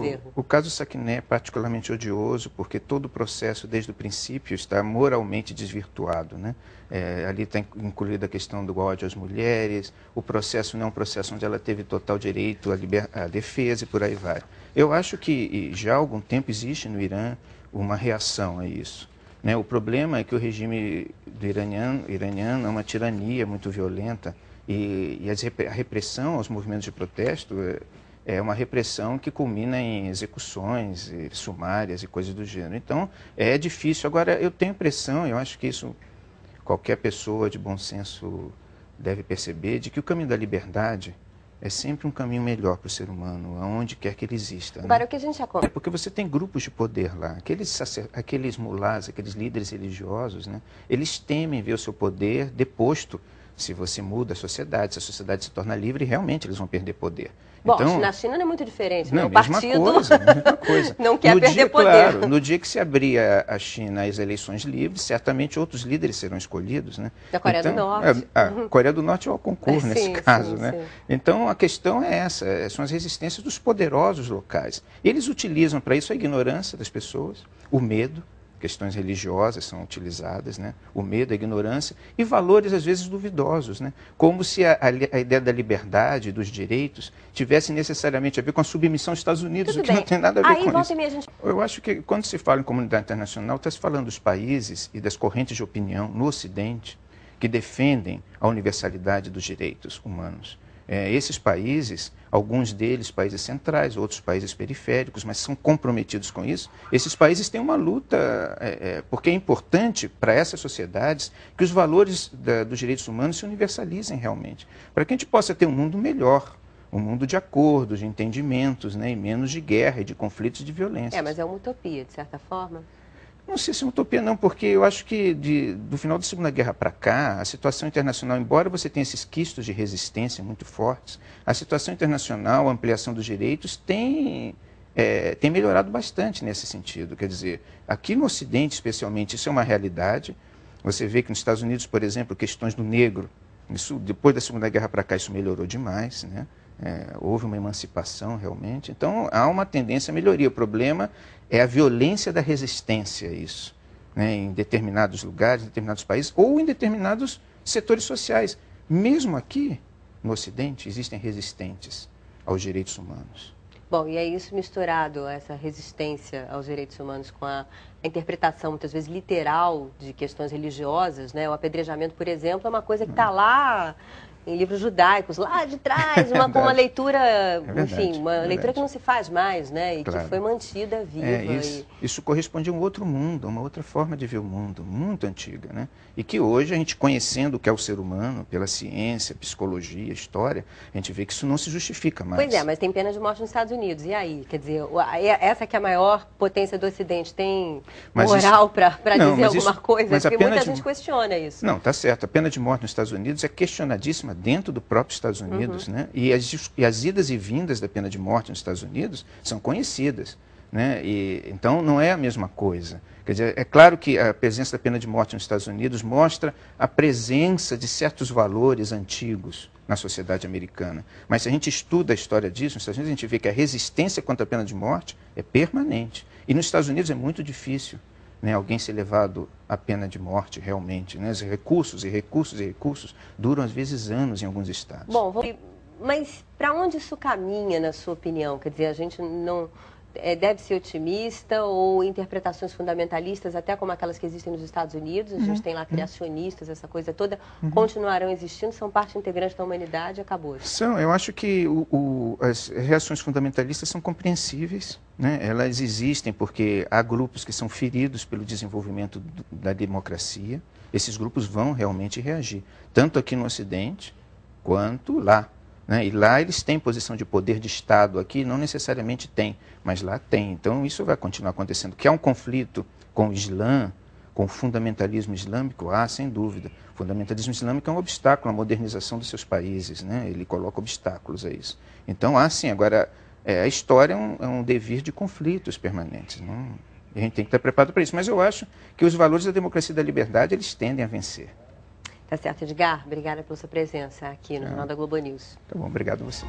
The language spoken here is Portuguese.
governo? O caso Saquené é particularmente odioso, porque todo o processo, desde o princípio, está moralmente desvirtuado, né? Ali está incluída a questão do ódio às mulheres, o processo não é um processo onde ela teve total direito à defesa e por aí vai. Eu acho que já há algum tempo existe no Irã uma reação a isso, né? O problema é que o regime do iraniano é uma tirania muito violenta e a repressão aos movimentos de protesto é uma repressão que culmina em execuções sumárias e coisas do gênero. Então, é difícil. Agora, eu tenho a impressão, eu acho que isso qualquer pessoa de bom senso deve perceber, de que o caminho da liberdade é sempre um caminho melhor para o ser humano, aonde quer que ele exista. Agora, né? o que a gente já Porque você tem grupos de poder lá, aqueles mulás, aqueles líderes religiosos, né? Eles temem ver o seu poder deposto. Se você muda a sociedade, se a sociedade se torna livre, realmente eles vão perder poder. Bom, Então, na China não é muito diferente, né? não, O partido mesma coisa. não quer perder poder. Claro, no dia que se abrir a China às eleições livres, certamente outros líderes serão escolhidos, né? Da Coreia do Norte. A Coreia do Norte é o concordo nesse caso, sim, né? sim. Então, a questão é essa, são as resistências dos poderosos locais. Eles utilizam para isso a ignorância das pessoas, o medo, questões religiosas são utilizadas, né? O medo, a ignorância e valores às vezes duvidosos, né? Como se a ideia da liberdade, dos direitos, tivesse necessariamente a ver com a submissão aos Estados Unidos, Tudo o que bem. não tem nada a ver com volta isso. e meia a gente... Eu acho que quando se fala em comunidade internacional, está se falando dos países e das correntes de opinião no Ocidente que defendem a universalidade dos direitos humanos. Esses países, alguns deles países centrais, outros países periféricos, mas são comprometidos com isso. Esses países têm uma luta, porque é importante para essas sociedades que os valores dos direitos humanos se universalizem realmente, para que a gente possa ter um mundo melhor, um mundo de acordos, de entendimentos, né, e menos de guerra e de conflitos e de violência. Mas é uma utopia, de certa forma. Não sei se é uma utopia não, porque eu acho que do final da Segunda Guerra para cá, a situação internacional, embora você tenha esses quistos de resistência muito fortes, a situação internacional, a ampliação dos direitos tem melhorado bastante nesse sentido. Quer dizer, aqui no Ocidente, especialmente, isso é uma realidade. Você vê que nos Estados Unidos, por exemplo, questões do negro, isso, depois da Segunda Guerra para cá, isso melhorou demais, né? Houve uma emancipação realmente, então há uma tendência à melhoria. O problema é a violência da resistência a isso, né, em determinados lugares, em determinados países ou em determinados setores sociais. Mesmo aqui no Ocidente existem resistentes aos direitos humanos. Bom, e é isso misturado, essa resistência aos direitos humanos com a interpretação, muitas vezes, literal de questões religiosas, né? O apedrejamento, por exemplo, é uma coisa que está lá em livros judaicos, lá de trás, com uma leitura, enfim, uma leitura que não se faz mais, né? E claro, que foi mantida viva. Isso corresponde a um outro mundo, a uma outra forma de ver o mundo, muito antiga, né? E que hoje a gente, conhecendo o que é o ser humano, pela ciência, psicologia, história, a gente vê que isso não se justifica mais. Pois é, mas tem pena de morte nos Estados Unidos, e aí? Quer dizer, essa que é a maior potência do Ocidente, tem moral para dizer alguma coisa? Porque muita gente questiona isso. Não, tá certo. A pena de morte nos Estados Unidos é questionadíssima dentro do próprio Estados Unidos, né? E as idas e vindas da pena de morte nos Estados Unidos são conhecidas, né? Então, não é a mesma coisa. Quer dizer, é claro que a presença da pena de morte nos Estados Unidos mostra a presença de certos valores antigos na sociedade americana. Mas se a gente estuda a história disso, nos Estados Unidos a gente vê que a resistência contra a pena de morte é permanente. E nos Estados Unidos é muito difícil, né, alguém ser levado à pena de morte realmente, né? Os recursos e recursos e recursos duram às vezes anos em alguns estados. Bom, mas para onde isso caminha, na sua opinião? Quer dizer, a gente não deve ser otimista ou interpretações fundamentalistas, até como aquelas que existem nos Estados Unidos, a gente tem lá criacionistas, essa coisa toda, continuarão existindo, são parte integrante da humanidade, acabou. Eu acho que as reações fundamentalistas são compreensíveis, né? Elas existem porque há grupos que são feridos pelo desenvolvimento da democracia, esses grupos vão realmente reagir, tanto aqui no Ocidente quanto lá. Né? E lá eles têm posição de poder de Estado, aqui não necessariamente tem, mas lá tem. Então isso vai continuar acontecendo. Que há um conflito com o Islã, com o fundamentalismo islâmico, sem dúvida. O fundamentalismo islâmico é um obstáculo à modernização dos seus países, né? Ele coloca obstáculos a isso. Então há sim, agora a história é um devir de conflitos permanentes. Não? A gente tem que estar preparado para isso, mas eu acho que os valores da democracia e da liberdade eles tendem a vencer. Tá certo, Edgar. Obrigada pela sua presença aqui no Jornal da Globo News. Tá bom, obrigado a você.